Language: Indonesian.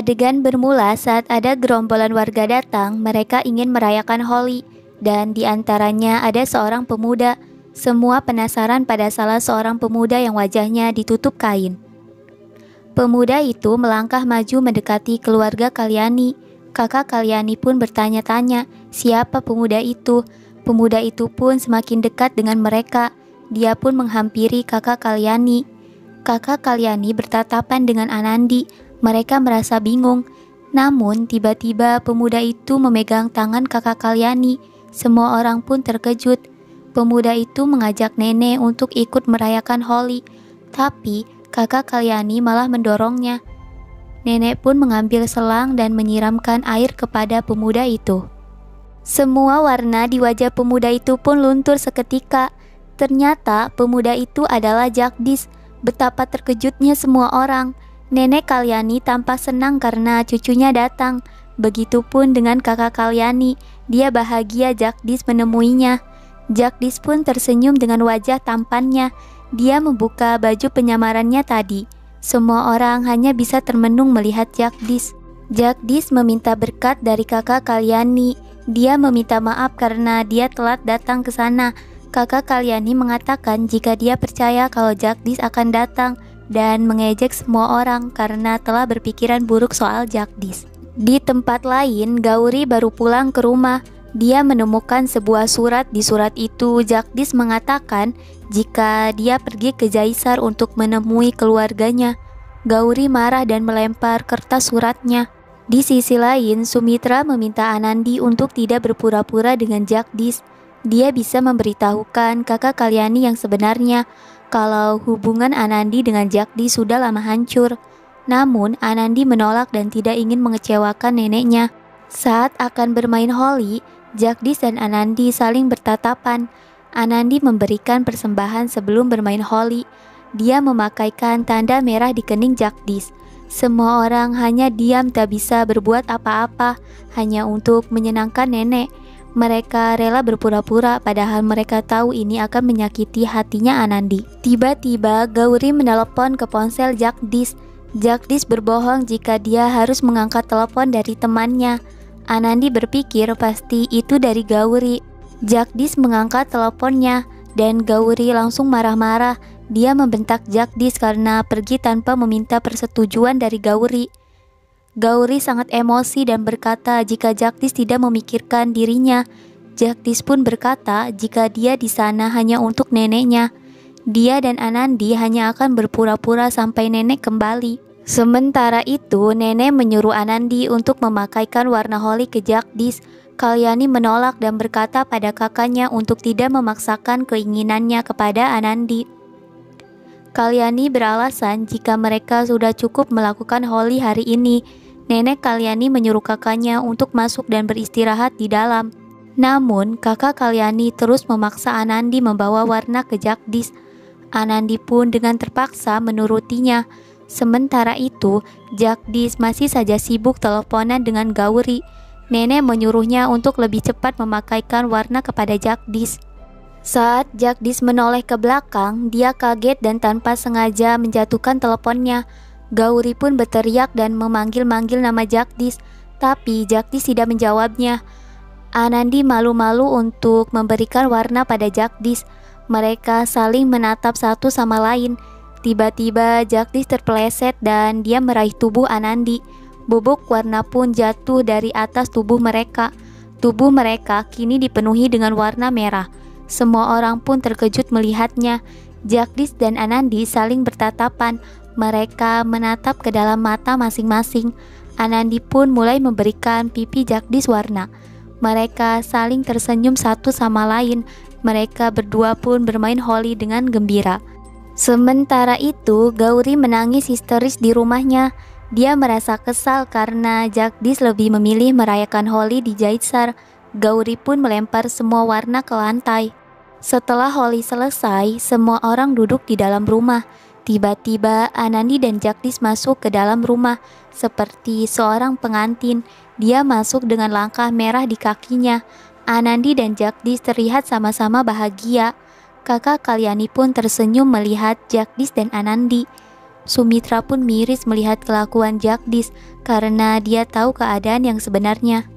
Adegan bermula saat ada gerombolan warga datang, mereka ingin merayakan Holi, dan di antaranya ada seorang pemuda. Semua penasaran pada salah seorang pemuda yang wajahnya ditutup kain. Pemuda itu melangkah maju mendekati keluarga Kalyani. Kakak Kalyani pun bertanya-tanya, siapa pemuda itu? Pemuda itu pun semakin dekat dengan mereka. Dia pun menghampiri kakak Kalyani. Kakak Kalyani bertatapan dengan Anandi. Mereka merasa bingung. Namun tiba-tiba pemuda itu memegang tangan kakak Kalyani. Semua orang pun terkejut. Pemuda itu mengajak nenek untuk ikut merayakan Holi. Tapi kakak Kalyani malah mendorongnya. Nenek pun mengambil selang dan menyiramkan air kepada pemuda itu. Semua warna di wajah pemuda itu pun luntur seketika. Ternyata pemuda itu adalah Jagdish. Betapa terkejutnya semua orang. Nenek Kalyani tampak senang karena cucunya datang. Begitupun dengan kakak Kalyani. Dia bahagia Jagdish menemuinya. Jagdish pun tersenyum dengan wajah tampannya. Dia membuka baju penyamarannya tadi. Semua orang hanya bisa termenung melihat Jagdish. Jagdish meminta berkat dari kakak Kalyani. Dia meminta maaf karena dia telat datang ke sana. Kakak Kalyani mengatakan jika dia percaya kalau Jagdish akan datang dan mengejek semua orang karena telah berpikiran buruk soal Jagdish. Di tempat lain, Gauri baru pulang ke rumah. Dia menemukan sebuah surat. Di surat itu, Jagdish mengatakan jika dia pergi ke Jaisar untuk menemui keluarganya. Gauri marah dan melempar kertas suratnya. Di sisi lain, Sumitra meminta Anandi untuk tidak berpura-pura dengan Jagdish. Dia bisa memberitahukan kakak Kalyani yang sebenarnya kalau hubungan Anandi dengan Jagdish sudah lama hancur. Namun, Anandi menolak dan tidak ingin mengecewakan neneknya. Saat akan bermain Holi, Jagdish dan Anandi saling bertatapan. Anandi memberikan persembahan sebelum bermain Holi. Dia memakaikan tanda merah di kening Jagdish. Semua orang hanya diam, tak bisa berbuat apa-apa, hanya untuk menyenangkan nenek. Mereka rela berpura-pura padahal mereka tahu ini akan menyakiti hatinya Anandi. Tiba-tiba Gauri menelepon ke ponsel Jagdish. Jagdish berbohong jika dia harus mengangkat telepon dari temannya. Anandi berpikir pasti itu dari Gauri. Jagdish mengangkat teleponnya dan Gauri langsung marah-marah. Dia membentak Jagdish karena pergi tanpa meminta persetujuan dari Gauri. Gauri sangat emosi dan berkata jika Jagdish tidak memikirkan dirinya. Jagdish pun berkata jika dia di sana hanya untuk neneknya. Dia dan Anandi hanya akan berpura-pura sampai nenek kembali. Sementara itu, nenek menyuruh Anandi untuk memakaikan warna Holi ke Jagdish. Kalyani menolak dan berkata pada kakaknya untuk tidak memaksakan keinginannya kepada Anandi. Kalyani beralasan jika mereka sudah cukup melakukan Holi hari ini. Nenek Kalyani menyuruh kakaknya untuk masuk dan beristirahat di dalam. Namun, kakak Kalyani terus memaksa Anandi membawa warna ke Jagdish. Anandi pun dengan terpaksa menurutinya. Sementara itu, Jagdish masih saja sibuk teleponan dengan Gauri. Nenek menyuruhnya untuk lebih cepat memakaikan warna kepada Jagdish. Saat Jagdish menoleh ke belakang, dia kaget dan tanpa sengaja menjatuhkan teleponnya. Gauri pun berteriak dan memanggil-manggil nama Jagdish, tapi Jagdish tidak menjawabnya. Anandi malu-malu untuk memberikan warna pada Jagdish. Mereka saling menatap satu sama lain. Tiba-tiba Jagdish terpeleset dan dia meraih tubuh Anandi. Bubuk warna pun jatuh dari atas tubuh mereka. Tubuh mereka kini dipenuhi dengan warna merah. Semua orang pun terkejut melihatnya. Jagdish dan Anandi saling bertatapan. Mereka menatap ke dalam mata masing-masing. Anandi pun mulai memberikan pipi Jagdish warna. Mereka saling tersenyum satu sama lain. Mereka berdua pun bermain Holi dengan gembira. Sementara itu, Gauri menangis histeris di rumahnya. Dia merasa kesal karena Jagdish lebih memilih merayakan Holi di Jaisar. Gauri pun melempar semua warna ke lantai. Setelah Holi selesai, semua orang duduk di dalam rumah. Tiba-tiba Anandi dan Jagdish masuk ke dalam rumah seperti seorang pengantin. Dia masuk dengan langkah merah di kakinya. Anandi dan Jagdish terlihat sama-sama bahagia. Kakak Kalyani pun tersenyum melihat Jagdish dan Anandi. Sumitra pun miris melihat kelakuan Jagdish karena dia tahu keadaan yang sebenarnya.